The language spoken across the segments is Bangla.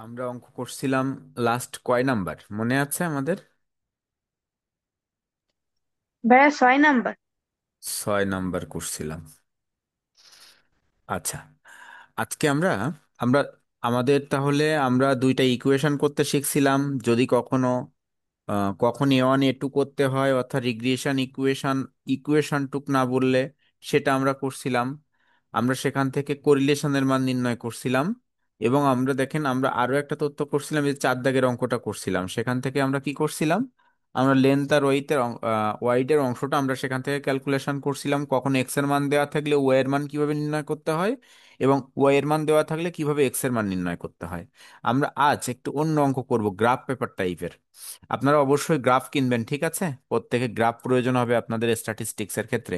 আমরা অঙ্ক করছিলাম। লাস্ট কয় নাম্বার মনে আছে আমাদের? ভাইয়া 6 নাম্বার। 6 নাম্বার করছিলাম। আচ্ছা, আজকে আমরা আমরা আমাদের তাহলে আমরা দুইটা ইকুয়েশন করতে শিখছিলাম। যদি কখনো কখন A1 A2 করতে হয়, অর্থাৎ রিগ্রেশন ইকুয়েশন ইকুয়েশন টুক না বললে সেটা আমরা করছিলাম। আমরা সেখান থেকে কোরিলেশনের মান নির্ণয় করছিলাম। এবং আমরা দেখেন আমরা আরো একটা তথ্য করছিলাম, যে 4 দাগের অঙ্কটা করছিলাম। সেখান থেকে আমরা কি করছিলাম, আমরা লেন্থ আর ওয়াইডের অংশটা আমরা সেখান থেকে ক্যালকুলেশন করছিলাম, কখন এক্স এর মান দেওয়া থাকলে ওয়াই এর মান কিভাবে নির্ণয় করতে হয়, এবং ওয়াই এর মান দেওয়া থাকলে কিভাবে এক্স এর মান নির্ণয় করতে হয়। আমরা আজ একটু অন্য অঙ্ক করব, গ্রাফ পেপার টাইপের। আপনারা অবশ্যই গ্রাফ কিনবেন, ঠিক আছে? প্রত্যেকে গ্রাফ প্রয়োজন হবে আপনাদের স্ট্যাটিস্টিক্স এর ক্ষেত্রে।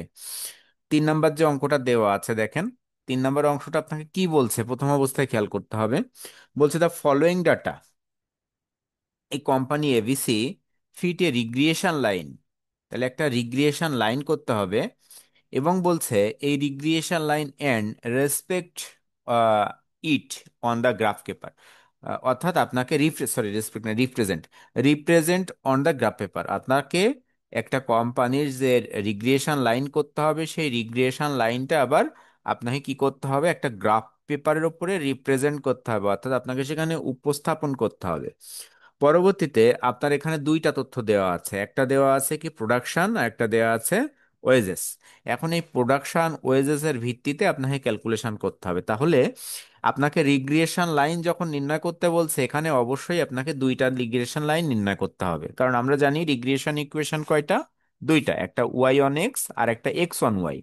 3 নাম্বার যে অঙ্কটা দেওয়া আছে দেখেন, 3 নাম্বার অংশটা আপনাকে কি বলছে প্রথম অবস্থায় খেয়াল করতে হবে। বলছে দ্য ফলোয়িং ডাটা, এই company ABC fit a regression line. তাহলে একটা রিগ্রিয়েশন লাইন করতে হবে, এবং বলছে এই regression line and respect it on the graph paper. অর্থাৎ আপনাকে রেসপেক্ট না, represent represent on the graph paper. আপনাকে একটা কোম্পানির যে রিগ্রিয়েশন লাইন করতে হবে, সেই রিগ্রিয়েশন লাইনটা আবার আপনাকে কি করতে হবে, একটা গ্রাফ পেপারের উপরে রিপ্রেজেন্ট করতে হবে, অর্থাৎ আপনাকে সেখানে উপস্থাপন করতে হবে। পরবর্তীতে আপনার এখানে দুইটা তথ্য দেওয়া আছে, একটা দেওয়া আছে কি প্রোডাকশন, আর একটা দেওয়া আছে ওয়েজেস। এখন এই প্রোডাকশন ওয়েজেস এর ভিত্তিতে আপনাকে ক্যালকুলেশন করতে হবে। তাহলে আপনাকে রিগ্রেশন লাইন যখন নির্ণয় করতে বলছে, এখানে অবশ্যই আপনাকে দুইটা রিগ্রেশন লাইন নির্ণয় করতে হবে, কারণ আমরা জানি রিগ্রেশন ইকুয়েশন কয়টা, দুইটা, একটা ওয়াই অন এক্স আর একটা এক্স অন ওয়াই।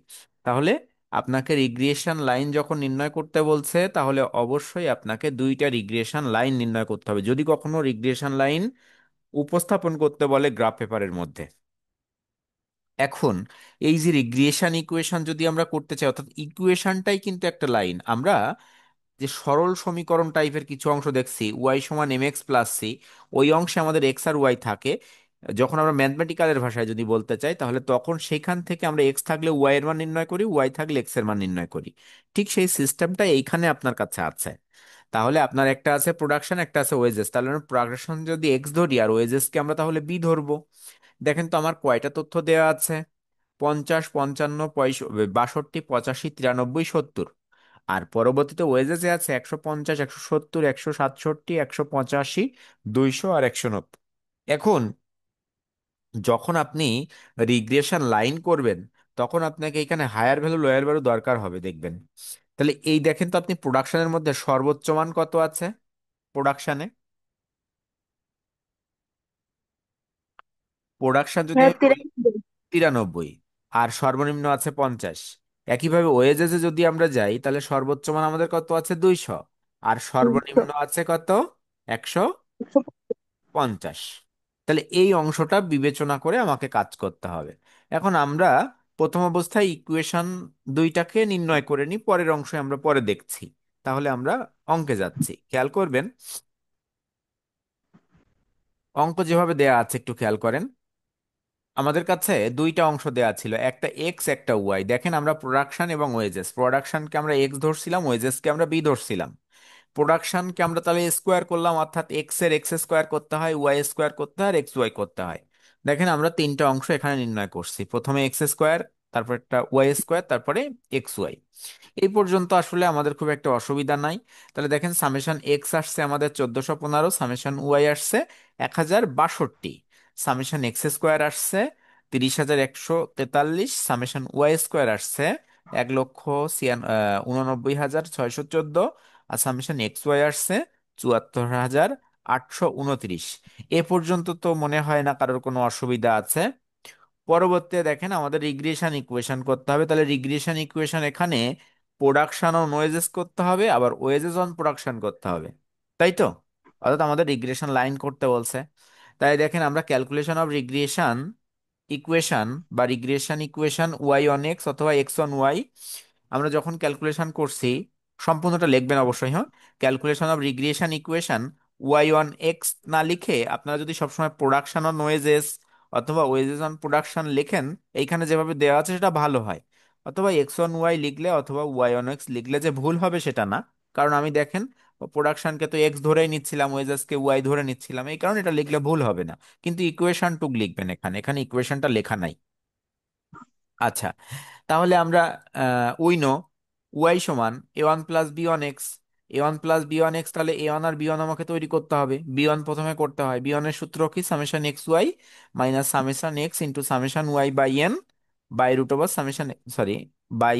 তাহলে আপনাকে রিগ্রেশন লাইন যখন নির্ণয় করতে বলছে, তাহলে অবশ্যই আপনাকে দুইটা রিগ্রেশন লাইন নির্ণয় করতে হবে, যদি কখনো রিগ্রেশন লাইন উপস্থাপন করতে বলে গ্রাফ পেপারের মধ্যে। এখন এই যে রিগ্রেশন ইকুয়েশন যদি আমরা করতে চাই, অর্থাৎ ইকুয়েশনটাই কিন্তু একটা লাইন। আমরা যে সরল সমীকরণ টাইপের কিছু অংশ দেখছি, ওয়াই সমান এম এক্স প্লাস সি, ওই অংশে আমাদের এক্স আর ওয়াই থাকে। যখন আমরা ম্যাথমেটিক্যালের ভাষায় যদি বলতে চাই, তাহলে তখন সেখান থেকে আমরা এক্স থাকলে ওয়াই এর মান নির্ণয় করি, ওয়াই থাকলে এক্স এর মান নির্ণয় করি। ঠিক সেই সিস্টেমটা এইখানে আপনার কাছে আছে। তাহলে আপনার একটা আছে প্রোডাকশন, একটা আছে ওয়েজেস। তাহলে আমরা প্রোডাকশন যদি এক্স ধরি আর ওয়েজেসকে আমরা তাহলে বি ধরবো। দেখেন তো আমার কয়টা তথ্য দেওয়া আছে, 50, 55, 62, 85, 93, 70। আর পরবর্তীতে ওয়েজেসে আছে 150, 170, 167, 185, 200 আর 190। এখন যখন আপনি রিগ্রেশন লাইন করবেন, তখন আপনাকে এখানে হায়ার ভ্যালু লোয়ার ভ্যালু দরকার হবে, দেখবেন। তাহলে এই দেখেন তো আপনি প্রোডাকশনের মধ্যে সর্বোচ্চ মান কত আছে প্রোডাকশনে, প্রোডাকশন যদি ভাইয়া আমি বলি 93। 93, আর সর্বনিম্ন আছে 50। একইভাবে ওয়েজেসে যদি আমরা যাই, তাহলে সর্বোচ্চ মান আমাদের কত আছে, 200, আর সর্বনিম্ন আছে কত, 150। তাহলে এই অংশটা বিবেচনা করে আমাকে কাজ করতে হবে। এখন আমরা প্রথম অবস্থায় ইকুয়েশন দুইটাকে নির্ণয় করে নিই, পরের অংশে আমরা পরে দেখছি। তাহলে আমরা অঙ্কে যাচ্ছি, খেয়াল করবেন। অঙ্ক যেভাবে দেয়া আছে একটু খেয়াল করেন। আমাদের কাছে দুইটা অংশ দেয়া ছিল, একটা এক্স একটা ওয়াই। দেখেন আমরা প্রোডাকশন এবং ওয়েজেস, প্রোডাকশনকে আমরা এক্স ধরছিলাম, ওয়েজেসকে আমরা বি ধরছিলাম। প্রোডাকশনকে আমরা তাহলে স্কোয়ার করলাম, অর্থাৎ এক্স এর এক্স স্কোয়ার করতে হয়, ওয়াই স্কোয়ার করতে হয়, আর এক্স ওয়াই করতে হয়। দেখেন আমরা তিনটা অংশ এখানে নির্ণয় করছি, প্রথমে এক্স স্কোয়ার, তারপর একটা ওয়াই স্কোয়ার, তারপরে এক্স ওয়াই। এই পর্যন্ত আসলে আমাদের খুব একটা অসুবিধা নাই। তাহলে দেখেন সামেশন এক্স আসছে আমাদের 1415, সামেশন ওয়াই আসছে 1062, সামেশন এক্স স্কোয়ার আসছে 30,143, সামেশন ওয়াই স্কোয়ার আসছে 1,89,614, আর সামেশন এক্স ওয়াই আসছে 74,829। এ পর্যন্ত তো মনে হয় না কারোর কোনো অসুবিধা আছে। পরবর্তীতে দেখেন আমাদের রিগ্রেশন ইকুয়েশন করতে হবে। তাহলে রিগ্রেশন ইকুয়েশন এখানে প্রোডাকশন অন ওয়েজেস করতে হবে, আবার ওয়েজেস অন প্রোডাকশন করতে হবে, তাই তো? অর্থাৎ আমাদের রিগ্রেশন লাইন করতে বলছে। তাই দেখেন আমরা ক্যালকুলেশন অফ রিগ্রেশন ইকুয়েশন বা regression equation Y on X অথবা এক্স অন ওয়াই আমরা যখন ক্যালকুলেশন করছি, সম্পূর্ণটা লিখবেন অবশ্যই, হ্যাঁ। Calculation of regression equation Y on X না লিখে আপনারা যদি সবসময় প্রোডাকশন অন ওয়েজেস অথবা ওয়েজেস অন প্রোডাকশন লেখেন, এইখানে যেভাবে দেওয়া আছে সেটা ভালো হয়। অথবা এক্স অন ওয়াই লিখলে অথবা ওয়াই অন এক্স লিখলে যে ভুল হবে সেটা না, কারণ আমি দেখেন প্রোডাকশনকে তো এক্স ধরেই নিচ্ছিলাম, ওয়েজেসকে ওয়াই ধরে নিচ্ছিলাম, এই কারণে এটা লিখলে ভুল হবে না। কিন্তু ইকুয়েশন টুক লিখবেন, এখানে এখানে ইকুয়েশনটা লেখা নাই। আচ্ছা, তাহলে আমরা উই নো ওয়াই সমান a1 + b1 x। a1 + b1 x, তাহলে a1 আর b1 আমাকে তৈরি করতে হবে। b1 প্রথমে করতে হয়, b1 এর সূত্র কি? Summation x Y minus summation x into summation Y by N by root over summation, sorry, by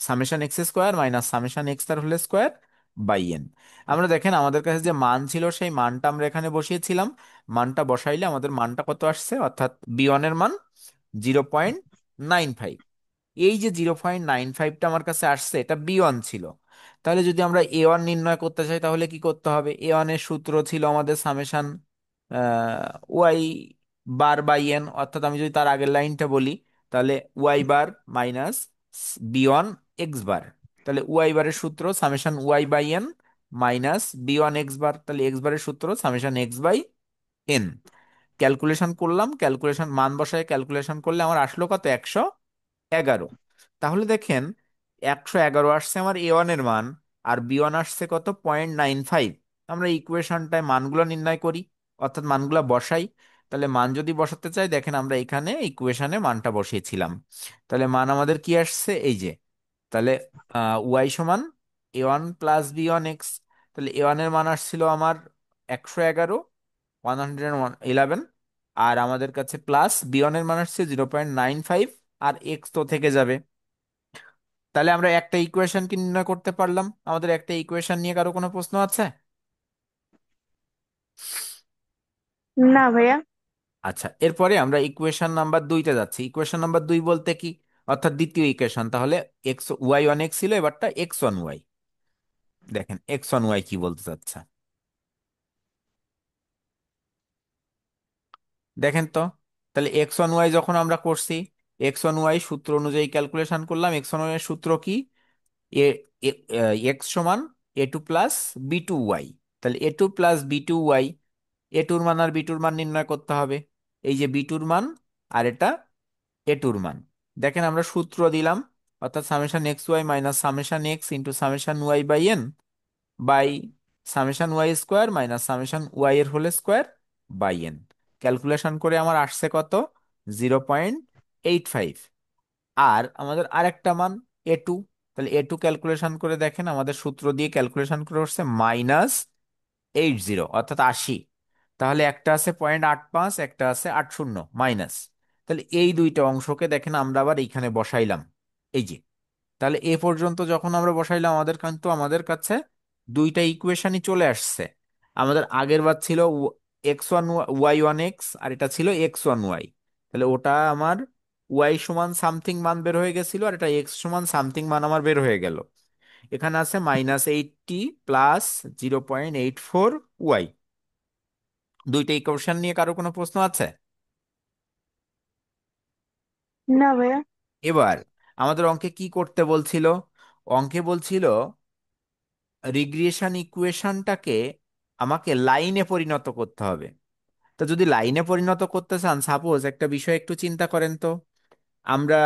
summation X square minus summation X তার হোল স্কোয়ার বাই এন। আমরা দেখেন আমাদের কাছে যে মান ছিল সেই মানটা আমরা এখানে বসিয়েছিলাম। মানটা বসাইলে আমাদের মানটা কত আসছে, অর্থাৎ b1 এর মান 0.95। এই যে 0.95টা আমার কাছে আসছে, এটা বি ওয়ান ছিল। তাহলে যদি আমরা এ ওয়ান নির্ণয় করতে চাই তাহলে কি করতে হবে? এ ওয়ান এর সূত্র ছিল আমাদের summation Y bar by N, অর্থাৎ আমি যদি তার আগের লাইনটা বলি, তাহলে Y bar minus b1 x bar. তাহলে ওয়াই বারের সূত্র summation Y by N minus b1 x bar, তাহলে এক্স বারের সূত্র summation X by N. Calculation করলাম, ক্যালকুলেশন মান বসায় ক্যালকুলেশন করলে আমার আসলো কত? 111। তাহলে দেখেন 111 আসছে আমার a1 এর মান, আর b1 আসছে কত? 0.95। আমরা ইকুয়েশনটায় মানগুলো নির্ণয় করি, অর্থাৎ মানগুলো বসাই। তাহলে মান যদি বসাতে চাই, দেখেন আমরা এখানে ইকুয়েশনে মানটা বসিয়েছিলাম। তাহলে মান আমাদের কি আসছে? এই যে, তাহলে ওয়াই সমান a1 + b1 x। তাহলে a1 এর মান আসছিল আমার 111, 111। আর আমাদের কাছে প্লাস b1 এর মান আসছে 0.95, আর এক্স তো থেকে যাবে। তাহলে আমরা একটা ইকুয়েশন কি নির্ণয় করতে পারলাম। আমাদের একটা ইকুয়েশন নিয়ে কারো কোনো প্রশ্ন আছে? না ভাইয়া। আচ্ছা, এরপরে আমরা ইকুয়েশন নাম্বার 2তে যাচ্ছি। ইকুয়েশন নাম্বার 2 বলতে কি? অর্থাৎ দ্বিতীয় ইকুয়েশন। তাহলে এক্স ওয়াই 1 এক্স ছিল, এবারটা x1 y। দেখেন x1 y কি বলতে চাচ্ছে, দেখেন তো। তাহলে x1 y যখন আমরা করছি, x1 y সূত্র অনুযায়ী ক্যালকুলেশন করলাম। x1 y এর সূত্র কি? এ এক্স সমান a2 + b2 y। তাহলে a2 + b2 y, এ টুর মান আর বিটুর মান নির্ণয় করতে হবে। এই যে বিটুর মান, আর এটা এটুর মান। দেখেন আমরা সূত্র দিলাম, অর্থাৎ summation x Y minus summation x into summation Y by N by summation y square minus summation y এর whole square by N. Calculation করে আমার আসছে কত? 0.85। আর আমাদের আরেকটা মান এ টু। তাহলে এ টু ক্যালকুলেশন করে দেখেন, আমাদের সূত্র দিয়ে ক্যালকুলেশন করে হচ্ছে -80, অর্থাৎ 80। তাহলে একটা আছে 0.85, একটা আছে 80 মাইনাস। তাহলে এই দুইটা অংশকে দেখেন আমরা আবার এইখানে বসাইলাম, এই যে। তাহলে এ পর্যন্ত যখন আমরা বসাইলাম, আমাদের কিন্তু আমাদের কাছে দুইটা ইকুয়েশনই চলে আসছে। আমাদের আগের বার ছিল x1 y1 x, আর এটা ছিল x1 y। তাহলে ওটা আমার ওয়াই সমান সামথিং মান বের হয়ে গেছিল, আর এটা এক্স সমান সামথিং মান আমার বের হয়ে গেল। এখানে আছে -80 প্লাস 0.84 ওয়াই। দুইটা ইকুয়েশন নিয়ে কারো কোনো প্রশ্ন আছে? না ভাইয়া। এবার আমাদের অঙ্কে কি করতে বলছিল? অঙ্কে বলছিল রিগ্রেশন ইকুয়েশনটাকে আমাকে লাইনে পরিণত করতে হবে। তো যদি লাইনে পরিণত করতে চান, সাপোজ একটা বিষয় একটু চিন্তা করেন তো। আমরা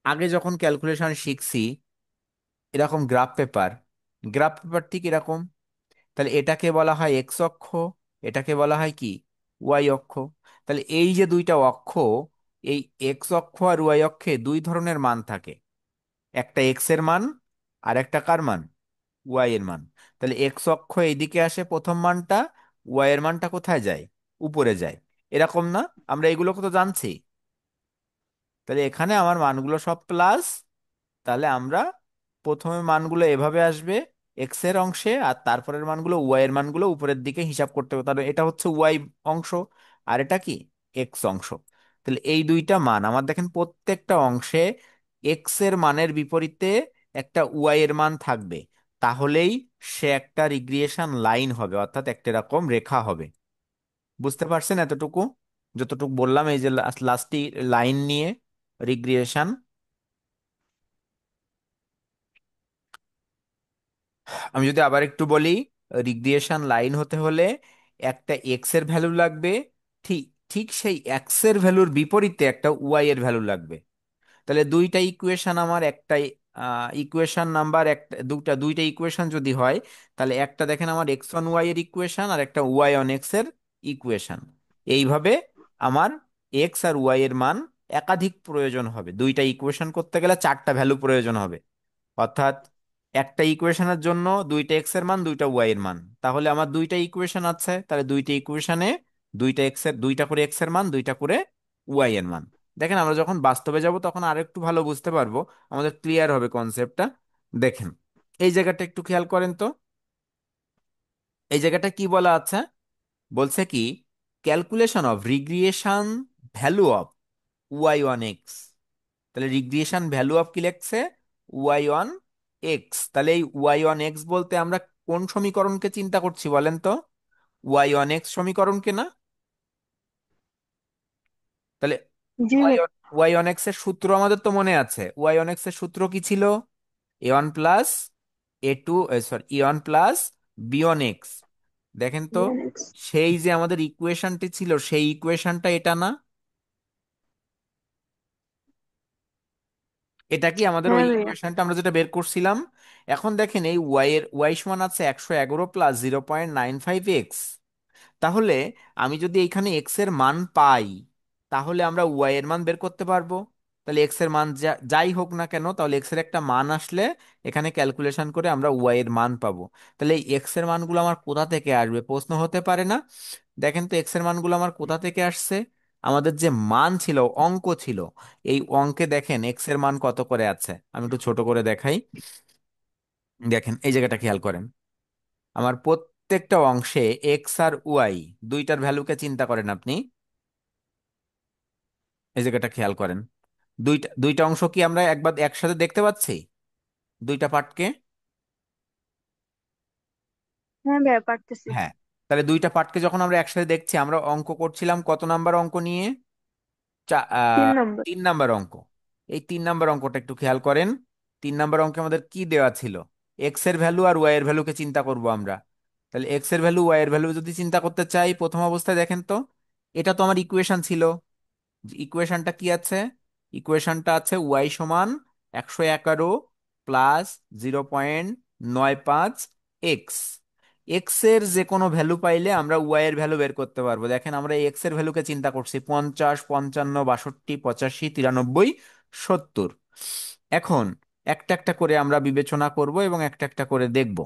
আগে যখন ক্যালকুলেশন শিখছি, এরকম গ্রাফ পেপার ঠিক এরকম। তাহলে এটাকে বলা হয় এক্স অক্ষ, এটাকে বলা হয় কি? ওয়াই অক্ষ। তাহলে এই যে দুইটা অক্ষ, এই এক্স অক্ষ আর ওয়াই অক্ষে দুই ধরনের মান থাকে। একটা এক্স এর মান, আর একটা কার মান? ওয়াই এর মান। তাহলে এক্স অক্ষ এইদিকে আসে প্রথম মানটা, ওয়াই এর মানটা কোথায় যায়? উপরে যায়। এরকম না? আমরা এগুলোকে তো জানছি। তাহলে এখানে আমার মানগুলো সব প্লাস। তাহলে আমরা প্রথমে মানগুলো এভাবে আসবে এক্স এর অংশে, আর তারপরের মানগুলো ওয়াই এর মানগুলো উপরের দিকে হিসাব করতে হবে। তাহলে এটা হচ্ছে ওয়াই অংশ, আর এটা কি? এক্স অংশ। তাহলে এই দুইটা মান আমার দেখেন প্রত্যেকটা অংশে এক্স এর মানের বিপরীতে একটা ওয়াই এর মান থাকবে। তাহলেই সে একটা রিগ্রিয়েশন লাইন হবে, অর্থাৎ একটা এরকম রেখা হবে। বুঝতে পারছেন এতটুকু? যতটুকু বললাম এই যে লাস্টটি লাইন নিয়ে রিগ্রিয়েশন। আমি যদি আবার একটু বলি, রিগ্রেশন লাইন হতে হলে একটা এক্স এর ভ্যালু লাগবে, ঠিক ঠিক সেই এক্স এর ভ্যালুর বিপরীতে একটা ওয়াই এর ভ্যালু লাগবে। তাহলে দুইটা ইকুয়েশন আমার, একটা ইকুয়েশন নাম্বার একটা দুইটা ইকুয়েশন যদি হয়, তাহলে একটা দেখেন আমার এক্স অন ওয়াই এর ইকুয়েশন আর একটা ওয়াই অন এক্স এর ইকুয়েশন। এইভাবে আমার এক্স আর ওয়াই এর মান একাধিক প্রয়োজন হবে, দুইটা ইকুয়েশন করতে গেলে চারটা ভ্যালু প্রয়োজন হবে। অর্থাৎ একটা ইকুয়েশনের জন্য দুইটা এক্স এর মান দুইটা ওয়াই এর মান। তাহলে আমার দুইটা ইকুয়েশন আছে, তাহলে দুইটা ইকুয়েশনে দুইটা করে এক্স এর মান দুইটা করে ওয়াই এর মান। দেখেন আমরা যখন বাস্তবে যাব তখন আর একটু ভালো বুঝতে পারবো, আমাদের ক্লিয়ার হবে কনসেপ্টটা। দেখেন এই জায়গাটা একটু খেয়াল করেন তো, এই জায়গাটা কি বলা আছে? বলছে কি, calculation of regression value of y one x. তাহলে রিগ্রিয়েশন ভ্যালু অফ কি লিখছে? Y one x. তাহলে এই ওয়াই ওয়ান এক্স বলতে আমরা কোন সমীকরণকে চিন্তা করছি বলেন তো? ওয়াই ওয়ান এক্স সমীকরণকে না? তাহলে জি ভাইয়া। ওয়াই ওয়ান এক্স এর সূত্র আমাদের তো মনে আছে। ওয়াই ওয়ান এক্স এর সূত্র কি ছিল? A one plus a two, sorry, e one plus b one x. দেখেন তো, Linux। সেই যে আমাদের ইকুয়েশনটি ছিল সেই ইকুয়েশনটা এটা না? এটা কি আমাদের ওই হ্যাঁ ভাইয়া। ইকুয়েশনটা আমরা যেটা বের করছিলাম? এখন দেখেন এই ওয়াই সমান আছে 111 প্লাস 0.95 এক্স। তাহলে আমি যদি এইখানে এক্স এর মান পাই, তাহলে আমরা ওয়াই এর মান বের করতে পারবো। তাহলে এক্স এর মান যাই হোক না কেন, তাহলে এক্স এর একটা মান আসলে এখানে ক্যালকুলেশন করে আমরা ওয়াই এর মান পাবো। তাহলে এই এক্স এর মানগুলো আমার কোথা থেকে আসবে প্রশ্ন হতে পারে না? দেখেন তো এক্স এর মানগুলো আমার কোথা থেকে আসছে। আমাদের যে মান ছিল, অঙ্ক ছিল, এই অঙ্কে দেখেন এক্স এর মান কত করে আছে, আমি একটু ছোট করে দেখাই। দেখেন এই জায়গাটা খেয়াল করেন, আমার প্রত্যেকটা অংশে এক্স আর ওয়াই দুইটার ভ্যালুকে চিন্তা করেন আপনি। এই জায়গাটা খেয়াল করেন, দুইটা দুইটা অংশ কি আমরা একবার একসাথে দেখতে পাচ্ছি? দুইটা পার্টকে। হ্যাঁ ভাইয়া, পারতেছি। হ্যাঁ। তাহলে দুইটা পার্টকে যখন আমরা একসাথে দেখছি, আমরা অঙ্ক করছিলাম কত নাম্বার অঙ্ক নিয়ে? 3 নম্বর। 3 নাম্বার অঙ্ক। এই 3 নাম্বার অঙ্কটা একটু খেয়াল করেন। 3 নাম্বার অঙ্কে আমাদের কি দেওয়া ছিল? এক্স এর ভ্যালু আর ওয়াই এর ভ্যালুকে চিন্তা করব আমরা। তাহলে এক্স এর ভ্যালু ওয়াই এর ভ্যালু যদি চিন্তা করতে চাই, প্রথম অবস্থায় দেখেন তো, এটা তো আমার ইকুয়েশন ছিল। ইকুয়েশনটা কি আছে? ইকুয়েশনটা আছে ওয়াই সমান 111 প্লাস 0.95 এক্স। এক্স এর যে কোনো ভ্যালু পাইলে আমরা ওয়াই এর ভ্যালু বের করতে পারবো। দেখেন আমরা এক্স এর ভ্যালুকে চিন্তা করছি 50, 55, 62, 85, 93, 70। এখন একটা একটা করে আমরা বিবেচনা করব এবং একটা একটা করে দেখব।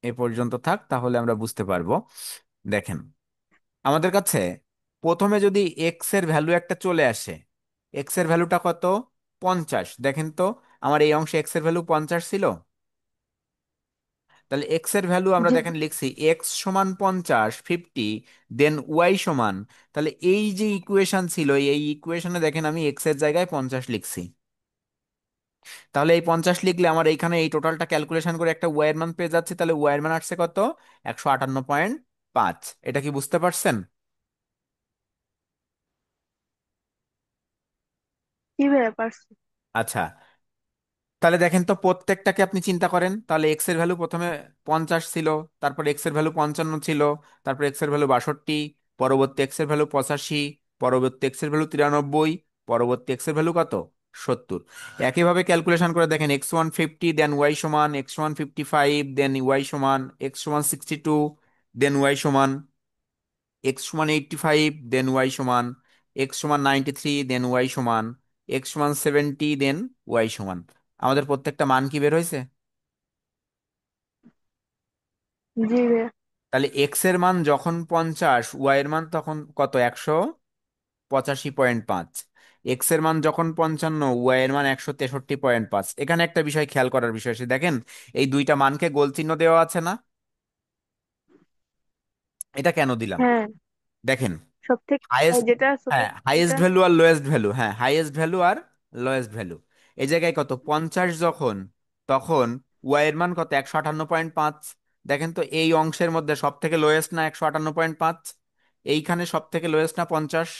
এ পর্যন্ত থাক, তাহলে আমরা বুঝতে পারবো। দেখেন আমাদের কাছে প্রথমে যদি এক্স এর ভ্যালু একটা চলে আসে, এক্স এর ভ্যালুটা কত? 50। দেখেন তো, আমার এই অংশে এক্স এর ভ্যালু 50 ছিল। তাহলে এক্স এর ভ্যালু আমরা জি। দেখেন লিখছি এক্স সমান 50, 50, দেন ওয়াই সমান। তাহলে এই যে ইকুয়েশন ছিল, এই ইকুয়েশনে দেখেন আমি এক্স এর জায়গায় 50 লিখছি। তাহলে এই 50 লিখলে আমার এইখানে এই টোটালটা ক্যালকুলেশন করে একটা ওয়াই এর মান পেয়ে যাচ্ছে। তাহলে ওয়াই এর মান আসছে কত? 158.5। এটা কি বুঝতে পারছেন? জি ভাইয়া, পারছি। আচ্ছা, তাহলে দেখেন তো প্রত্যেকটাকে আপনি চিন্তা করেন, তাহলে এক্স এর ভ্যালু প্রথমে 50 ছিল, তারপর এক্স এর ভ্যালু 55 ছিল, তারপর এক্স এর ভ্যালু 62, পরবর্তী এক্স এর ভ্যালু 85, পরবর্তী এক্স এর ভ্যালু 93, পরবর্তী এক্স এর ভ্যালু কত? 70। একইভাবে ক্যালকুলেশন করে দেখেন এক্স ওয়ান 50, দেন ওয়াই সমান এক্স ওয়ান 55, দেন ওয়াই সমান এক্স সমান 62, দেন ওয়াই সমান এক্স সমান 85, দেন ওয়াই সমান এক্স সমান 93, দেন ওয়াই সমান এক্স সমান 70, দেন ওয়াই সমান। আমাদের প্রত্যেকটা মান কি বের হয়েছে? জি ভাইয়া। তাহলে এক্স এর মান যখন 50, ওয়াই এর মান তখন কত? 185.5। এক্স এর মান যখন 55, ওয়াই এর মান 163.5। এখানে একটা বিষয় খেয়াল করার বিষয় আছে, দেখেন এই দুইটা মানকে গোল চিহ্ন দেওয়া আছে না? এটা কেন দিলাম? হ্যাঁ। দেখেন সব থেকে হাইয়েস্ট, যেটা ছোট, হ্যাঁ সেটা। হাইয়েস্ট ভ্যালু আর লোয়েস্ট ভ্যালু, হ্যাঁ হাইয়েস্ট ভ্যালু আর লোয়েস্ট ভ্যালু। এই জায়গায় কত 50 যখন, তখন ওয়াই এর মান কত? 158.5। দেখেন তো এই অংশের মধ্যে সব থেকে লোয়েস্ট না 158.5? এইখানে সব থেকে লোয়েস্ট না 50?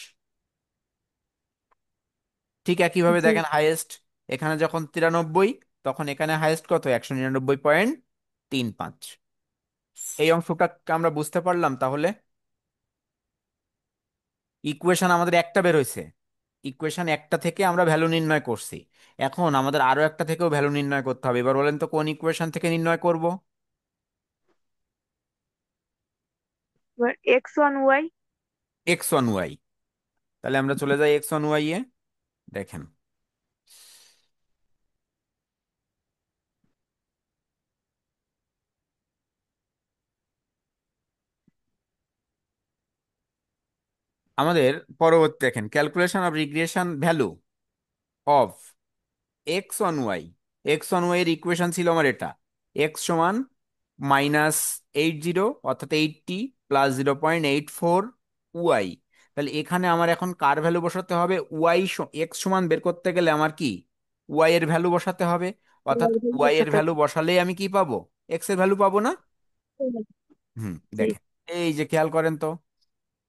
ঠিক একইভাবে জি। দেখেন হাইয়েস্ট এখানে যখন 93, তখন এখানে হাইয়েস্ট কত? 199.35। এই অংশটা আমরা বুঝতে পারলাম তাহলে? ইকুয়েশন আমাদের একটা বের হয়েছে, ইকুয়েশন একটা থেকে আমরা ভ্যালু নির্ণয় করছি। এখন আমাদের আরো একটা থেকেও ভ্যালু নির্ণয় করতে হবে। এবার বলেন তো কোন ইকুয়েশন থেকে নির্ণয় করব? এবার x1 y। X one Y. তাহলে আমরা চলে যাই এক্স ওয়ান ওয়াই এ। দেখেন, আমাদের পরবর্তী দেখেন, calculation of regression value of x1 y। x1 y এর ইকুয়েশন ছিল আমার এটা, এক্স সমান -80 অর্থাৎ 80 + 0.84 ওয়াই। তাহলে এখানে আমার এখন কার ভ্যালু বসাতে হবে? ওয়াই, এক্স সমান বের করতে গেলে আমার কি ওয়াই এর ভ্যালু বসাতে হবে। অর্থাৎ ওয়াই এর সাথে ভ্যালু বসালেই আমি কি পাবো? এক্স এর ভ্যালু পাবো না? হুম, জি। দেখেন, এই যে খেয়াল করেন তো,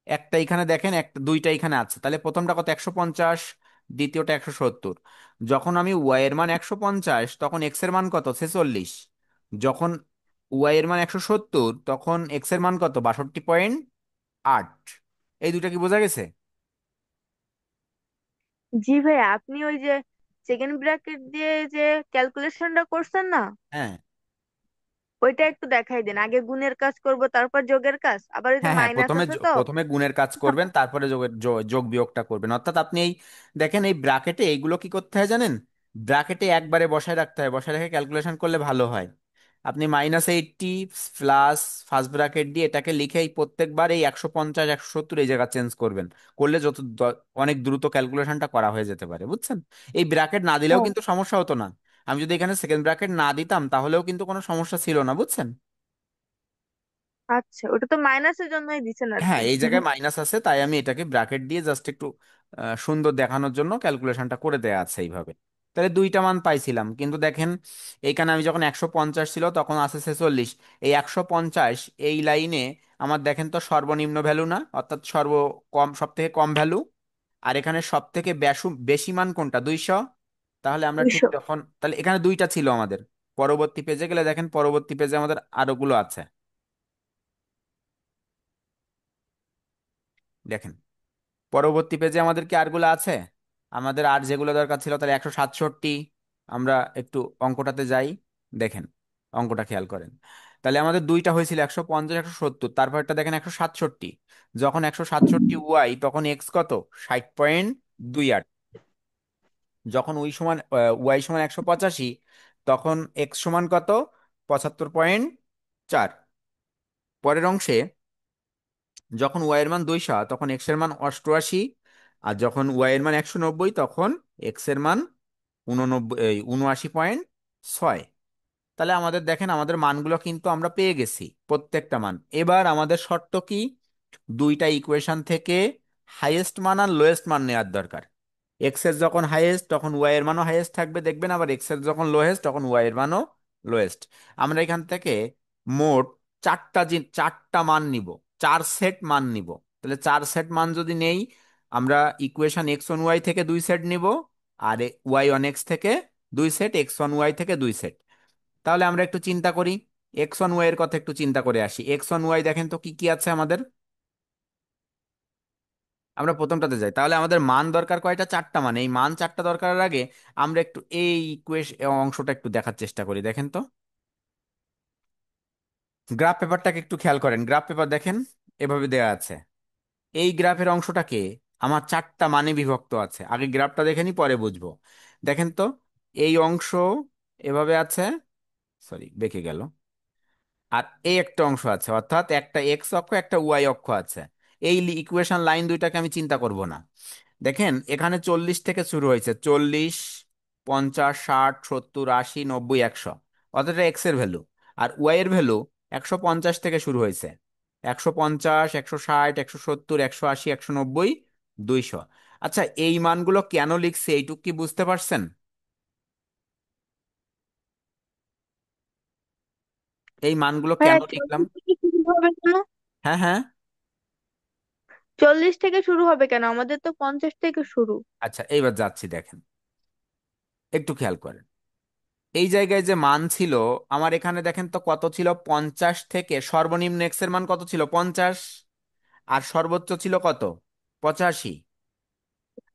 একটা এখানে দেখেন, একটা দুইটা এখানে আছে, তাহলে প্রথমটা কত? 150, দ্বিতীয়টা 170। যখন আমি ওয়াই এর মান 150 তখন এক্স এর মান কত? 46। যখন ওয়াই এর মান 170 তখন এক্স এর মান কত? 62.8। এই দুইটা কি বোঝা গেছে? জি ভাই, আপনি ওই যে সেকেন্ড ব্র্যাকেট দিয়ে যে ক্যালকুলেশনটা করছেন না, হ্যাঁ, ওইটা একটু দেখাই দেন। আগে গুণের কাজ করব, তারপর যোগের কাজ, আবার ওই যে হ্যাঁ, হ্যাঁ, মাইনাস প্রথমে আছে তো। প্রথমে গুণের কাজ করবেন, তারপরে যোগের যোগ বিয়োগটা করবেন। অর্থাৎ আপনি এই দেখেন, এই ব্র্যাকেটে এইগুলো কি করতে হয় জানেন? ব্র্যাকেটে একবারে বসায় রাখতে হয়, বসায় রেখে ক্যালকুলেশন করলে ভালো হয়। আপনি -80 প্লাস ফার্স্ট ব্র্যাকেট দিয়ে এটাকে লিখে এই প্রত্যেকবার এই 150 170 এই জায়গা চেঞ্জ করবেন। করলে অনেক দ্রুত ক্যালকুলেশনটা করা হয়ে যেতে পারে, বুঝছেন? এই ব্র্যাকেট না দিলেও হ্যাঁ। কিন্তু সমস্যা হতো না। আমি যদি এখানে সেকেন্ড ব্র্যাকেট না দিতাম তাহলেও কিন্তু কোনো সমস্যা ছিল না, বুঝছেন? আচ্ছা, ওটা তো মাইনাসের জন্যই দিছেন আর হ্যাঁ, কি। এই জায়গায় মাইনাস আছে তাই আমি এটাকে ব্র্যাকেট দিয়ে জাস্ট একটু সুন্দর দেখানোর জন্য ক্যালকুলেশনটা করে দেয়া আছে এইভাবে। তাহলে দুইটা মান পাইছিলাম, কিন্তু দেখেন এইখানে আমি যখন 150 ছিল তখন আছে 46। এই 150 এই লাইনে আমার দেখেন তো সর্বনিম্ন ভ্যালু না, অর্থাৎ কম, সব থেকে কম ভ্যালু। আর এখানে সব থেকে বেশি মান কোনটা? 200। তাহলে আমরা ঠিক 200। যখন, তাহলে এখানে দুইটা ছিল আমাদের। পরবর্তী পেজে গেলে দেখেন, পরবর্তী পেজে আমাদের আরোগুলো আছে। দেখেন, পরবর্তী পেজে আমাদের কি আরগুলো আছে? আমাদের আর যেগুলো দরকার ছিল, তাহলে 167। আমরা একটু অঙ্কটাতে যাই, দেখেন, অঙ্কটা খেয়াল করেন। তাহলে আমাদের দুইটা হয়েছিল 150 170, তারপরটা দেখেন 167। যখন 167 ওয়াই তখন এক্স কত? 60.28। যখন ওয়াই সমান 185 তখন এক্স সমান কত? 75.4। পরের অংশে যখন ওয়াই এর মান 200 তখন এক্স এর মান 88। আর যখন ওয়াই এর মান 190 তখন এক্স এর মান 79 79.6। তাহলে আমাদের দেখেন, আমাদের মানগুলো কিন্তু আমরা পেয়ে গেছি, প্রত্যেকটা মান। এবার আমাদের শর্ত কি? দুইটা ইকুয়েশন থেকে হাইয়েস্ট মান আর লোয়েস্ট মান নেওয়ার দরকার। এক্স এর যখন হাইয়েস্ট তখন ওয়াই এর মানও হাইয়েস্ট থাকবে, দেখবেন। আবার এক্স এর যখন লোয়েস্ট তখন ওয়াই এর মানও লোয়েস্ট। আমরা এখান থেকে মোট চারটা মান নিব, 4 সেট মান নিব। তাহলে 4 সেট মান যদি নেই, আমরা ইকুয়েশন x1 y থেকে 2 সেট নিব, আর y1 x থেকে 2 সেট, x1 y থেকে 2 সেট। তাহলে আমরা একটু চিন্তা করি, x1 y এর কথা একটু চিন্তা করে আসি। x1 y দেখেন তো কি কি আছে আমাদের। আমরা প্রথমটাতে যাই, তাহলে আমাদের মান দরকার কয়টা? চারটা মান। এই মান চারটা দরকারের আগে আমরা একটু এই অংশটা একটু দেখার চেষ্টা করি। দেখেন তো, গ্রাফ পেপারটাকে একটু খেয়াল করেন। গ্রাফ পেপার দেখেন, এভাবে দেয়া আছে। এই গ্রাফের অংশটাকে আমার চারটা মানে বিভক্ত আছে। আগে গ্রাফটা দেখে নি, পরে বুঝবো। দেখেন তো, এই অংশ এভাবে আছে, সরি বেঁকে গেল। আর এই একটা অংশ আছে, অর্থাৎ একটা এক্স অক্ষ একটা ওয়াই অক্ষ আছে। এই ইকুয়েশন লাইন দুইটাকে আমি চিন্তা করব না। দেখেন, এখানে 40 থেকে শুরু হয়েছে, 40, 50, 60, 70, 80, 90, 100, অর্থাৎ এক্স এর ভ্যালু। আর ওয়াই এর ভ্যালু 150 থেকে শুরু হয়েছে, 150, 160, 170, 180, 190, 200। আচ্ছা, এই মানগুলো কেন লিখছে এইটুক কি বুঝতে পারছেন? এই মানগুলো কেন ভাইয়া লিখলাম? 40 থেকে শুরু হবে কেন? হ্যাঁ, হ্যাঁ। 40 থেকে শুরু হবে কেন? আমাদের তো 50 থেকে শুরু। আচ্ছা, এইবার যাচ্ছি, দেখেন, একটু খেয়াল করেন। এই জায়গায় যে মান ছিল আমার, এখানে দেখেন তো কত ছিল? 50 থেকে সর্বনিম্ন এক্স এর মান কত ছিল? 50। আর সর্বোচ্চ ছিল কত? 85।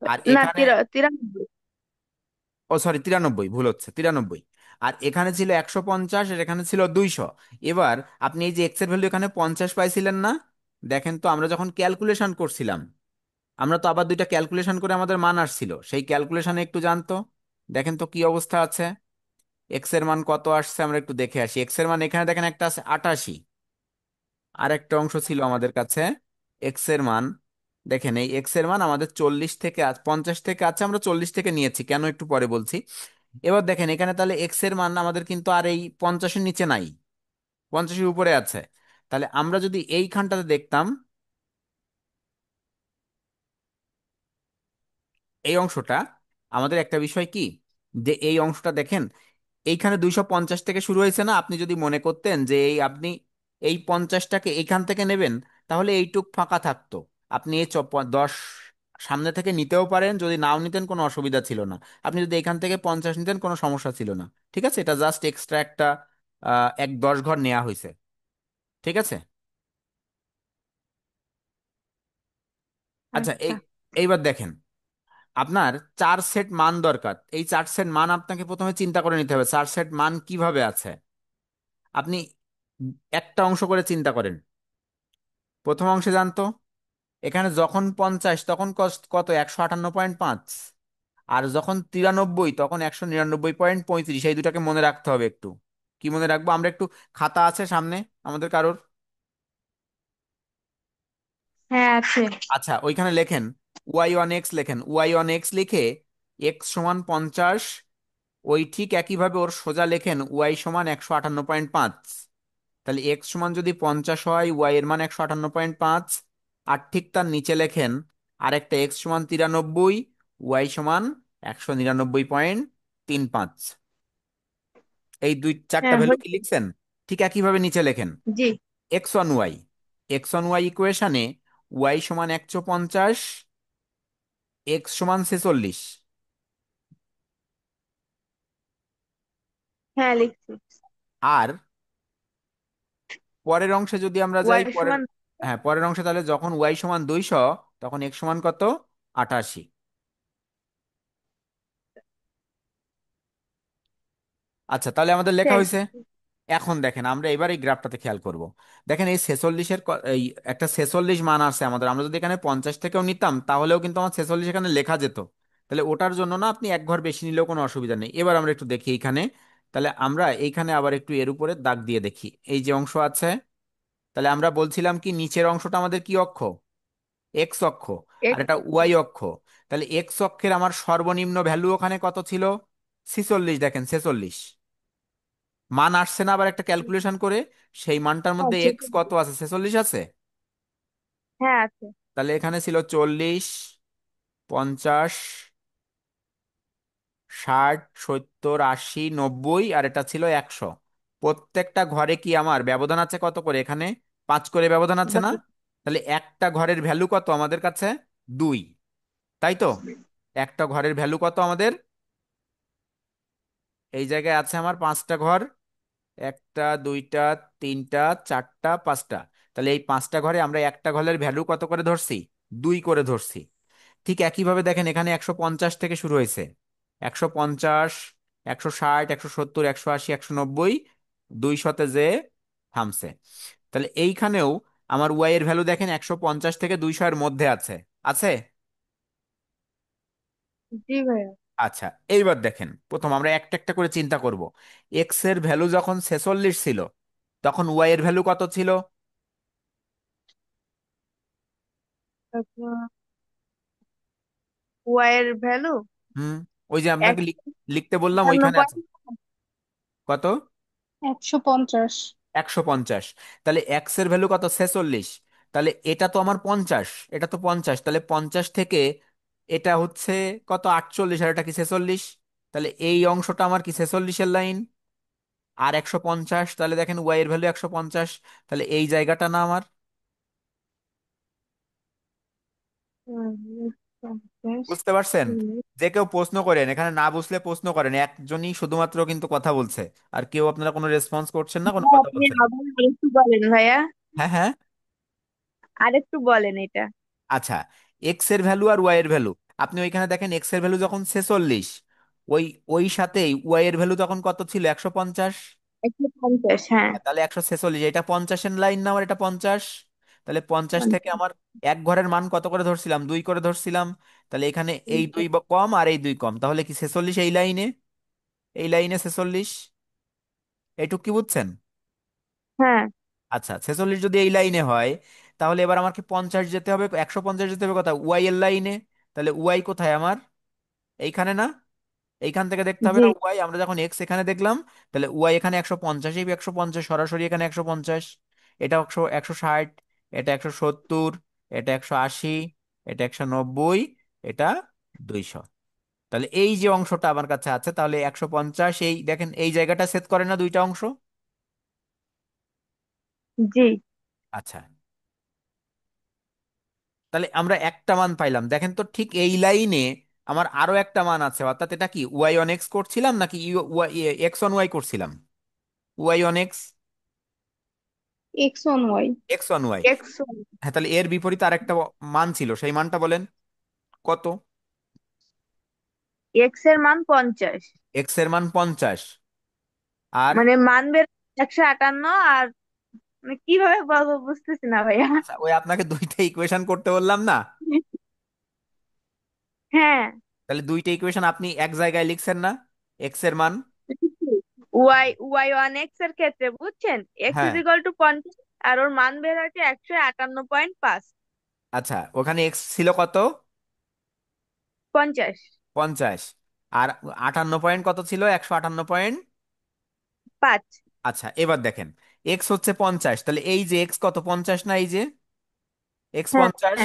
আর না, এখানে, 93। ও সরি 93, ভুল হচ্ছে, 93। আর এখানে ছিল 150, আর এখানে ছিল 200। এবার আপনি এই যে এক্স এর ভ্যালু এখানে 50 পাইছিলেন না? দেখেন তো আমরা যখন ক্যালকুলেশন করছিলাম, আমরা তো আবার দুইটা ক্যালকুলেশন করে আমাদের মান আসছিল, সেই ক্যালকুলেশনে একটু জানতো। দেখেন তো কি অবস্থা আছে। এক্স এর মান কত আসছে আমরা একটু দেখে আসি। এক্স এর মান এখানে দেখেন একটা আছে 88। আর একটা অংশ ছিল আমাদের কাছে এক্স এর মান। দেখেন এই এক্স এর মান আমাদের 50 থেকে আছে, আমরা 40 থেকে নিয়েছি কেন একটু পরে বলছি। এবার দেখেন এখানে তাহলে এক্স এর মান আমাদের কিন্তু আর এই 50-এর নিচে নাই, 50-এর উপরে আছে। তাহলে আমরা যদি এইখানটাতে দেখতাম, এই অংশটা, আমাদের একটা বিষয় কি, যে এই অংশটা দেখেন এইখানে 250 থেকে শুরু হয়েছে না? আপনি যদি মনে করতেন যে এই আপনি এই 50টাকে এইখান থেকে নেবেন, তাহলে এইটুক ফাঁকা থাকতো। আপনি এই 10 সামনে থেকে নিতেও পারেন, যদি নাও নিতেন কোনো অসুবিধা ছিল না। আপনি যদি এখান থেকে 50 নিতেন কোনো সমস্যা ছিল না। ঠিক আছে, এটা জাস্ট এক্সট্রা একটা 10 ঘর নেওয়া হয়েছে। ঠিক আছে। আচ্ছা, আচ্ছা। এইবার দেখেন আপনার 4 সেট মান দরকার। এই 4 সেট মান আপনাকে প্রথমে চিন্তা করে নিতে হবে 4 সেট মান কিভাবে আছে। আপনি একটা অংশ করে চিন্তা করেন। প্রথম অংশে জানতো এখানে যখন 50 তখন কত 158.5, আর যখন 93 তখন 199.35। এই দুটাকে মনে রাখতে হবে একটু। কি মনে রাখবো আমরা একটু? খাতা আছে সামনে আমাদের কারোর? হ্যাঁ, আছে। আচ্ছা, ওইখানে লেখেন y1x, লেখেন y1x লিখে x সমান 50, ওই ঠিক একইভাবে ওর সোজা লেখেন y সমান 158.5। তাহলে এক্স সমান যদি 50 হয়, ওয়াই এর মান 158.5। আর ঠিক তার নিচে লেখেন আরেকটা এক্স সমান 93, ওয়াই সমান 199.35। এই দুই চারটা হ্যাঁ, ভ্যালু কি হয়েছে। লিখছেন? ঠিক একইভাবে নিচে লেখেন জি। x1y। x1y ইকুয়েশনে ওয়াই সমান 150, এক্স সমান 46। হ্যাঁ, লিখছি। আর পরের অংশে যদি আমরা যাই, ওয়াই পরের, সমান। হ্যাঁ পরের অংশে তাহলে যখন ওয়াই সমান 200 তখন এক্স সমান কত? 88। আচ্ছা, তাহলে আমাদের লেখা শেষ। হয়েছে। এখন দেখেন আমরা এবার এই গ্রাফটাতে খেয়াল করব। দেখেন এই 46-এর এই একটা 46 মান আছে আমাদের। আমরা যদি এখানে 50 থেকেও নিতাম তাহলেও কিন্তু আমার 46 এখানে লেখা যেত। তাহলে ওটার জন্য না আপনি 1 ঘর বেশি নিলেও কোনো অসুবিধা নেই। এবার আমরা একটু দেখি এইখানে। তাহলে আমরা এইখানে আবার একটু এর উপরে দাগ দিয়ে দেখি এই যে অংশ আছে। তাহলে আমরা বলছিলাম কি নিচের অংশটা আমাদের কি অক্ষ? এক্স অক্ষ। আর এক- এটা ওয়াই অক্ষ। তাহলে এক্স অক্ষের আমার সর্বনিম্ন ভ্যালু ওখানে কত ছিল? 46। দেখেন 46 মান আসছে না আবার একটা ক্যালকুলেশন করে? সেই মানটার হ্যাঁ, মধ্যে ঠিক এক্স আছে। কত আছে? 46 আছে। হ্যাঁ, আছে। তাহলে এখানে ছিল 40, 50, 60, 70, 80, 90, আর এটা ছিল 100। প্রত্যেকটা ঘরে কি আমার ব্যবধান আছে কত করে? এখানে 5 করে ব্যবধান আছে না? তাহলে একটা ঘরের ভ্যালু কত আমাদের কাছে? 2। তাই তো? একটা ঘরের ভ্যালু কত আমাদের? এই জায়গায় আছে আমার 5টা ঘর। একটা, দুইটা, তিনটা, চারটা, 5টা। তাহলে এই 5টা ঘরে আমরা একটা ঘরের ভ্যালু কত করে ধরছি? 2 করে ধরছি। ঠিক একইভাবে দেখেন এখানে 150 থেকে শুরু হয়েছে। 150, 160, 170, 180, 190, 200-তে যে থামছে। তাহলে এইখানেও আমার ওয়াই এর ভ্যালু দেখেন 150 থেকে 200 এর মধ্যে আছে। আছে? জি ভাইয়া। আচ্ছা, এইবার দেখেন প্রথম আমরা একটা একটা করে চিন্তা করব। এক্স এর ভ্যালু যখন 46 ছিল তখন ওয়াই এর ভ্যালু কত ছিল? ওয়াই এর ভ্যালু হুম, ওই যে আপনাকে লিখতে বললাম ওইখানে আছে 198। কত? 150। 150। তাহলে এক্স এর ভ্যালু কত? 46। তাহলে এটা তো আমার 50, এটা তো 50, তাহলে 50 থেকে এটা হচ্ছে কত? 48, আর এটা কি 46? তাহলে এই অংশটা আমার কি 46-এর লাইন। আর 150, তাহলে দেখেন ওয়াই এর ভ্যালু 150। তাহলে এই জায়গাটা না আমার? বুঝতে পারছেন? যে কেউ প্রশ্ন করেন এখানে, না বুঝলে প্রশ্ন করেন, একজনই শুধুমাত্র কিন্তু কথা বলছে। আর কেউ আপনারা কোনো রেসপন্স করছেন না, কোনো কথা আপনি বলছেন না। আবার আরেকটু বলেন ভাইয়া। হ্যাঁ, হ্যাঁ। আরেকটু বলেন এটা। আচ্ছা, এক্স এর ভ্যালু আর ওয়াই এর ভ্যালু, আপনি ওইখানে দেখেন এক্স এর ভ্যালু যখন 46, ওই ওই সাথেই ওয়াই এর ভ্যালু তখন কত ছিল, 150। 150, হ্যাঁ। তাহলে 146, এটা 50-এর লাইন না আমার, এটা 50। তাহলে 50 থেকে 50। আমার এক ঘরের মান কত করে ধরছিলাম, 2 করে ধরছিলাম। তাহলে এখানে এই দুই কম আর এই দুই কম, তাহলে কি 46 এই লাইনে, এই লাইনে 46। এইটুক কি বুঝছেন? হ্যাঁ। আচ্ছা, 46 যদি এই লাইনে হয়, তাহলে এবার আমাকে 50 যেতে হবে, 150 যেতে হবে কোথায়, ওয়াই এর লাইনে। তাহলে ওয়াই কোথায় আমার, এইখানে না? এইখান থেকে দেখতে হবে জি। না ওয়াই, আমরা যখন এক্স এখানে দেখলাম। তাহলে ওয়াই এখানে 150, এই 150 সরাসরি এখানে 150। এটা 160, এটা 170, এটা 180, এটা 190, এটা 200। তাহলে এই যে অংশটা আমার কাছে আছে, তাহলে 150, এই দেখেন এই জায়গাটা সেট করে না দুইটা অংশ। জি। আচ্ছা, তাহলে আমরা একটা মান পাইলাম, দেখেন তো ঠিক এই লাইনে আমার আরো একটা মান আছে, অর্থাৎ এটা কি ওয়াই অন এক্স করছিলাম নাকি এক্স অন ওয়াই করছিলাম? Y on X, X1Y। X on Y. X1। হ্যাঁ, তাহলে এর বিপরীতে আরেকটা মান ছিল, সেই মানটা বলেন কত? এক্স এর মান 50। এক্স এর মান 50, আর মানে মান বের 158 আর, মানে কিভাবে বলবো বুঝতেছি না ভাইয়া। আচ্ছা, ওই আপনাকে দুইটা ইকুয়েশন করতে বললাম না? হ্যাঁ। তাহলে দুইটা ইকুয়েশন আপনি এক জায়গায় লিখছেন না, এক্স এর মান। Y1X এর ক্ষেত্রে বুঝছেন, এক্স হ্যাঁ। ইজ ইকুয়াল টু 50 আর ওর মান বের হয়েছে 158.5। আচ্ছা, ওখানে এক্স ছিল কত? 50। 50। আর 58 কত ছিল, 158? 5। আচ্ছা, এবার দেখেন, এক্স হচ্ছে 50, তাহলে এই যে এক্স কত, 50 না, এই যে এক্স হ্যাঁ। 50,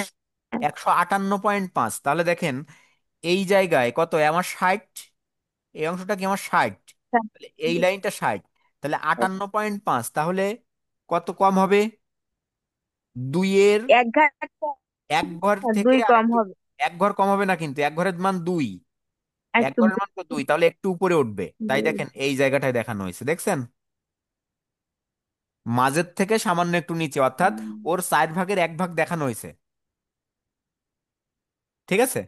হ্যাঁ। 158.5, তাহলে দেখেন এই জায়গায় কত আমার, 60। এই অংশটা কি আমার 60, তাহলে এই লাইনটা 60। তাহলে 58.5, তাহলে কত কম হবে, দুইয়ের এক ঘাট এক ঘর থেকে দুই কম আরেকটু, হবে। এক ঘর কম হবে না কিন্তু, এক ঘরের মান 2, এক একটু ঘরের মান তো 2, তাহলে একটু উপরে উঠবে। তাই দেখেন এই জায়গাটায় দেখানো হয়েছে, দেখছেন, মাঝের থেকে সামান্য একটু নিচে, অর্থাৎ ওর 4 ভাগের 1 ভাগ দেখানো হয়েছে। ঠিক আছে?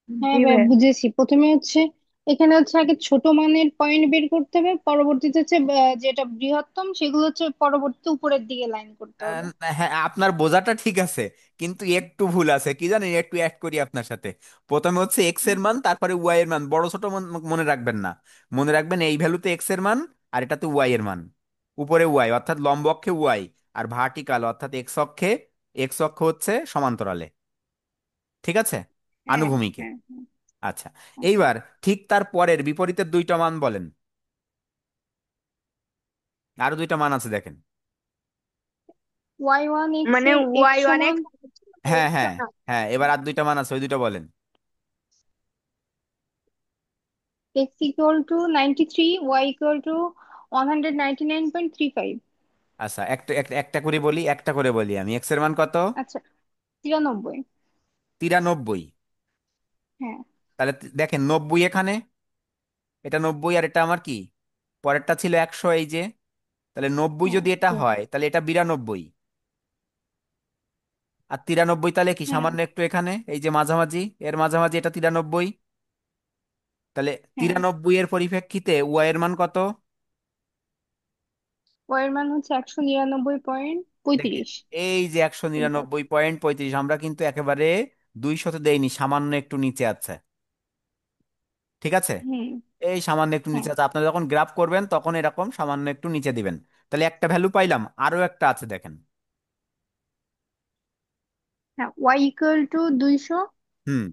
হ্যাঁ জি ভাই, ভাই। বুঝেছি। প্রথমে হচ্ছে এখানে হচ্ছে আগে ছোট মানের পয়েন্ট বের করতে হবে, পরবর্তীতে হচ্ছে যেটা বৃহত্তম সেগুলো হচ্ছে পরবর্তীতে উপরের দিকে লাইন করতে আহ, হবে। হ্যাঁ, আপনার বোঝাটা ঠিক আছে, কিন্তু একটু ভুল আছে, কি জানেন, একটু অ্যাড করি আপনার সাথে। প্রথমে হচ্ছে এক্স এর মান, তারপরে ওয়াই এর মান, বড় ছোট মনে রাখবেন না। মনে রাখবেন এই ভ্যালুতে এক্স এর মান, আর এটাতে ওয়াই এর মান। উপরে ওয়াই অর্থাৎ লম্ব অক্ষে ওয়াই, আর ভার্টিক্যাল অর্থাৎ এক্স অক্ষে, এক্স অক্ষ হচ্ছে সমান্তরালে। ঠিক আছে, হ্যাঁ, আনুভূমিকে। হ্যাঁ, হ্যাঁ। আচ্ছা, আচ্ছা। এইবার ঠিক তার পরের বিপরীতের দুইটা মান বলেন, আরো দুইটা মান আছে দেখেন। Y1X মানে এর x ওয়াই ওয়ান সমান এক্স হ্যাঁ, হ্যাঁ, হ্যাঁ, এবার আর দুইটা মান আছে, ওই দুইটা বলেন। x equal two 93, y equal two 199.35। আচ্ছা, একটা একটা একটা করে বলি, একটা করে বলি আমি, এক্স এর মান কত? আচ্ছা, 93। 93। হ্যাঁ, তাহলে দেখেন 90 এখানে, এটা 90, আর এটা আমার কি, পরেরটা ছিল 100, এই যে। তাহলে 90 হ্যাঁ, যদি এটা হয়, তাহলে এটা 92। আর 93 তাহলে কি, হ্যাঁ, সামান্য একটু এখানে এই যে মাঝামাঝি, এর মাঝামাঝি এটা 93। তাহলে হ্যাঁ। 93 এর পরিপ্রেক্ষিতে ওয়াই এর মান কত? y এর মান হচ্ছে দেখেন 199.35। এই যে 199.35, আমরা কিন্তু একেবারে 200-তে দেইনি, সামান্য একটু নিচে আছে। ঠিক আছে, হুম। এই সামান্য একটু হ্যাঁ, নিচে আছে, আপনারা যখন গ্রাফ করবেন তখন এরকম সামান্য একটু নিচে দিবেন। তাহলে একটা ভ্যালু পাইলাম, আরো একটা আছে দেখেন। হ্যাঁ, y ইকুয়াল টু 200 হুম,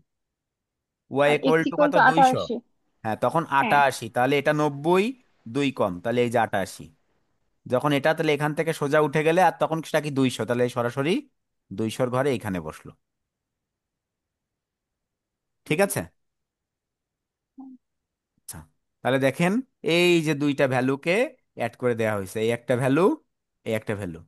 ওয়াই আর x ইকুয়াল টু ইকুয়াল কত, টু 200। 88। হ্যাঁ, তখন হ্যাঁ। 88, তাহলে এটা 90, দুই কম, তাহলে এই যে 88। যখন এটা, তাহলে এখান থেকে সোজা উঠে গেলে, আর তখন সেটা কি 200, তাহলে এই সরাসরি 200-র ঘরে এখানে বসলো। ঠিক আছে। আচ্ছা, তাহলে দেখেন এই যে দুইটা ভ্যালুকে অ্যাড করে দেওয়া হয়েছে, এই একটা ভ্যালু, এই একটা ভ্যালু,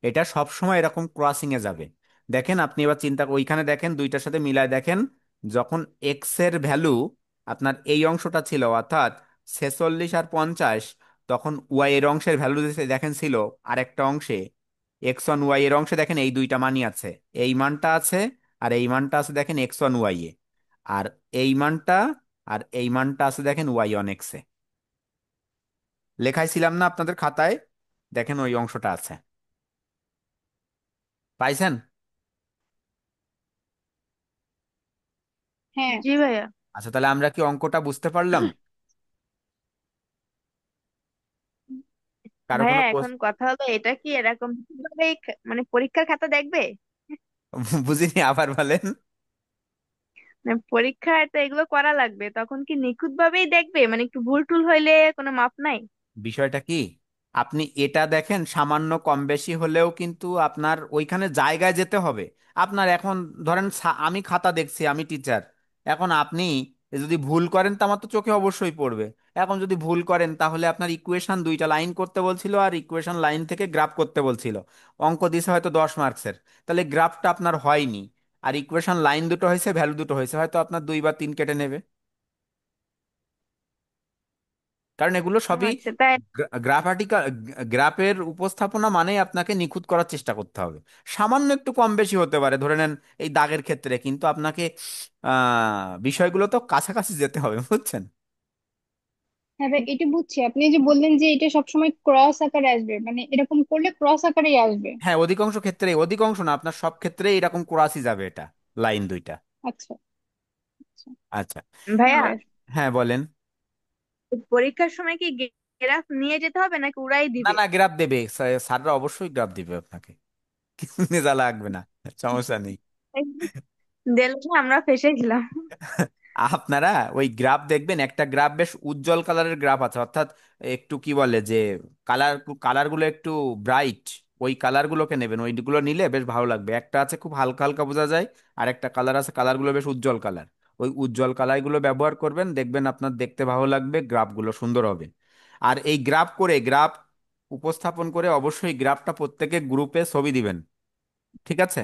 এটা সব সময় এরকম ক্রসিং এ যাবে। দেখেন আপনি এবার চিন্তা ওইখানে দেখেন, দুইটার সাথে মিলায় দেখেন, যখন এক্স এর ভ্যালু আপনার এই অংশটা ছিল, অর্থাৎ 46 আর 50, তখন ওয়াই এর অংশের ভ্যালু দেখেন ছিল আরেকটা অংশে, এক্স অন ওয়াই এর অংশে দেখেন এই দুইটা মানই আছে, এই মানটা আছে, আর এই মানটা আছে দেখেন এক্স অন ওয়াই এ, আর এই মানটা আর এই মানটা আছে দেখেন ওয়াই অন এক্স এ। লেখাইছিলাম না আপনাদের খাতায়? দেখেন ওই অংশটা আছে, পাইছেন? হ্যাঁ। জি ভাইয়া। আচ্ছা, তাহলে আমরা কি অঙ্কটা বুঝতে পারলাম? কারো ভাইয়া কোনো এখন কথা হলো, এটা কি এরকম ভাবেই মানে পরীক্ষার খাতা দেখবে? বুঝিনি, আবার বলেন। মানে পরীক্ষায় তো এগুলো করা লাগবে, তখন কি নিখুঁত ভাবেই দেখবে? মানে একটু ভুল টুল হইলে কোনো মাপ নাই? বিষয়টা কি, আপনি এটা দেখেন সামান্য কম বেশি হলেও কিন্তু আপনার ওইখানে জায়গায় যেতে হবে। আপনার এখন ধরেন আমি খাতা দেখছি, আমি টিচার, এখন আপনি যদি ভুল করেন তা আমার তো চোখে অবশ্যই পড়বে। এখন যদি ভুল করেন তাহলে আপনার ইকুয়েশন দুইটা লাইন করতে বলছিল, আর ইকুয়েশন লাইন থেকে গ্রাফ করতে বলছিল। অঙ্ক দিছে হয়তো 10 মার্কসের, তাহলে গ্রাফটা আপনার হয়নি, আর ইকুয়েশন লাইন দুটো হয়েছে, ভ্যালু দুটো হয়েছে, হয়তো আপনার 2 বা 3 কেটে নেবে। কারণ এগুলো সবই আচ্ছা তাই। গ্রাফাটিক্যাল, গ্রাফের উপস্থাপনা মানেই আপনাকে নিখুঁত করার চেষ্টা করতে হবে। সামান্য একটু কম বেশি হতে পারে ধরে নেন এই দাগের ক্ষেত্রে, কিন্তু আপনাকে বিষয়গুলো তো কাছাকাছি যেতে হবে, বুঝছেন? হ্যাঁ ভাই, এটা বুঝছি। আপনি যে বললেন যে এটা সবসময় ক্রস আকারে আসবে, মানে এরকম করলে ক্রস আকারেই আসবে। হ্যাঁ, অধিকাংশ ক্ষেত্রে, অধিকাংশ না, আপনার সব ক্ষেত্রে এরকম ক্রসই যাবে এটা, লাইন দুইটা। আচ্ছা, আচ্ছা। আচ্ছা। ভাইয়া, হ্যাঁ ভাই। হ্যাঁ বলেন। পরীক্ষার সময় কি গ্রাফ নিয়ে যেতে হবে নাকি উড়াই না দিবে? না, গ্রাফ দেবে, স্যাররা অবশ্যই গ্রাফ দিবে আপনাকে, কিছু নেওয়া লাগবে না, সমস্যা নেই। দিলে না আমরা ফেসে গেলাম। আপনারা ওই গ্রাফ দেখবেন, একটা গ্রাফ বেশ উজ্জ্বল কালারের গ্রাফ আছে, অর্থাৎ একটু কি বলে যে কালার, কালারগুলো একটু ব্রাইট, ওই কালারগুলোকে নেবেন, ওইগুলো নিলে বেশ ভালো লাগবে। একটা আছে খুব হালকা হালকা বোঝা যায়, আর একটা কালার আছে কালারগুলো বেশ উজ্জ্বল কালার, ওই উজ্জ্বল কালারগুলো ব্যবহার করবেন, দেখবেন আপনার দেখতে ভালো লাগবে, গ্রাফগুলো সুন্দর হবে। আর এই গ্রাফ করে, গ্রাফ উপস্থাপন করে অবশ্যই গ্রাফটা প্রত্যেকে গ্রুপে ছবি দিবেন, ঠিক আছে?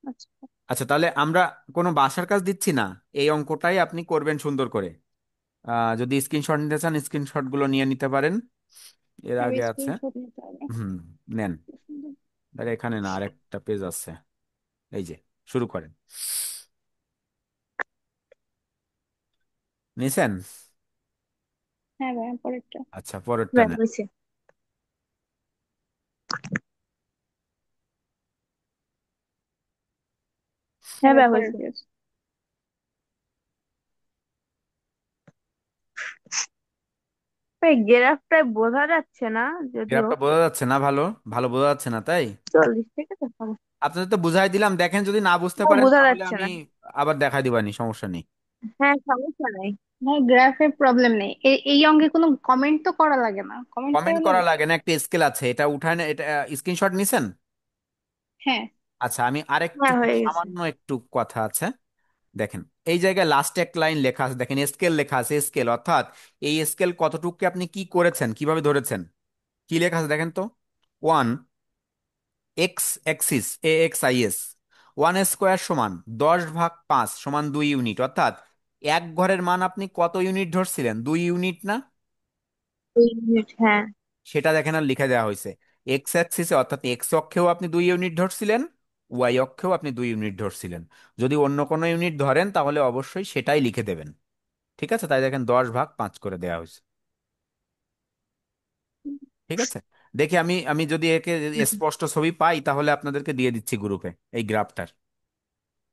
আচ্ছা। আচ্ছা, তাহলে আমরা কোনো বাসার কাজ দিচ্ছি না, এই অঙ্কটাই আপনি করবেন সুন্দর করে। যদি স্ক্রিনশট নিতে চান স্ক্রিনশট গুলো নিয়ে নিতে পারেন, এর হ্যাঁ ভাই, আগে আছে। স্ক্রিনশট নিতে হবে। হুম, নেন। আরে এখানে না, আরেকটা পেজ আছে, এই যে, শুরু করেন। নিছেন? হ্যাঁ ভাই, পরেরটা। আচ্ছা, পরেরটা ভাইয়া নেন। হয়েছে। হ্যাঁ হ্যাঁ ভাই, ভাইয়া পরের হয়েছে। পেজ। ভাই গ্রাফটায় বোঝা যাচ্ছে না যদিও। গ্রাফটা বোঝা যাচ্ছে না, ভালো ভালো বোঝা যাচ্ছে না তাই? 40, ঠিক আছে সমস্যা। আপনাদের তো বুঝাই দিলাম, দেখেন যদি না বুঝতে ও পারেন বোঝা তাহলে যাচ্ছে আমি না। আবার দেখাই দিবানি, সমস্যা নেই। হ্যাঁ সমস্যা নাই। ভাই গ্রাফের প্রবলেম নেই, এই অঙ্কে কোনো কমেন্ট তো করা লাগে না, কমেন্ট কমেন্ট করা করা লাগে? লাগে না, একটা স্কেল আছে, এটা উঠায় না, এটা স্ক্রিনশট নিছেন? হ্যাঁ। আচ্ছা, আমি আরেকটু, হ্যাঁ হয়ে গেছে। সামান্য একটু কথা আছে, দেখেন। এই জায়গায় লাস্টে এক লাইন লেখা আছে দেখেন, স্কেল লেখা আছে, স্কেল অর্থাৎ এই স্কেল কতটুকু আপনি কি করেছেন, কিভাবে ধরেছেন, কি লেখা আছে দেখেন তো। 1 এক্স অ্যাক্সিস AXIS, 1 স্কোয়ার সমান 10/5 সমান 2 ইউনিট, অর্থাৎ এক ঘরের মান আপনি কত ইউনিট ধরছিলেন, 2 ইউনিট না? 2 মিনিট, হ্যাঁ। সেটা দেখেন আর লিখে দেওয়া হয়েছে। এক্স অ্যাক্সিসে অর্থাৎ এক্স অক্ষেও আপনি 2 ইউনিট ধরছিলেন, ওয়াই অক্ষেও আপনি 2 ইউনিট ধরছিলেন। যদি অন্য কোনো ইউনিট ধরেন তাহলে অবশ্যই সেটাই লিখে দেবেন, ঠিক আছে? তাই দেখেন 10/5 করে দেওয়া হয়েছে, ঠিক আছে? দেখি আমি আমি যদি একে স্পষ্ট ছবি পাই তাহলে আপনাদেরকে দিয়ে দিচ্ছি গ্রুপে এই গ্রাফটার,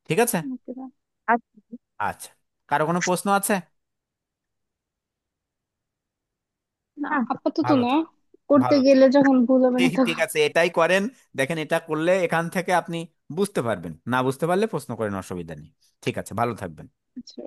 ঠিক আছে? Okay ভাই। আচ্ছা। আচ্ছা, কারো কোনো প্রশ্ন আছে? না, হ্যাঁ। আপাতত ভালো না। থাক- করতে ভালো গেলে যখন ভুল হবে না ঠিক ঠিক তখন। আছে, এটাই করেন। দেখেন এটা করলে এখান থেকে আপনি বুঝতে পারবেন, না বুঝতে পারলে প্রশ্ন করেন, অসুবিধা নেই। ঠিক আছে, ভালো থাকবেন। আচ্ছা।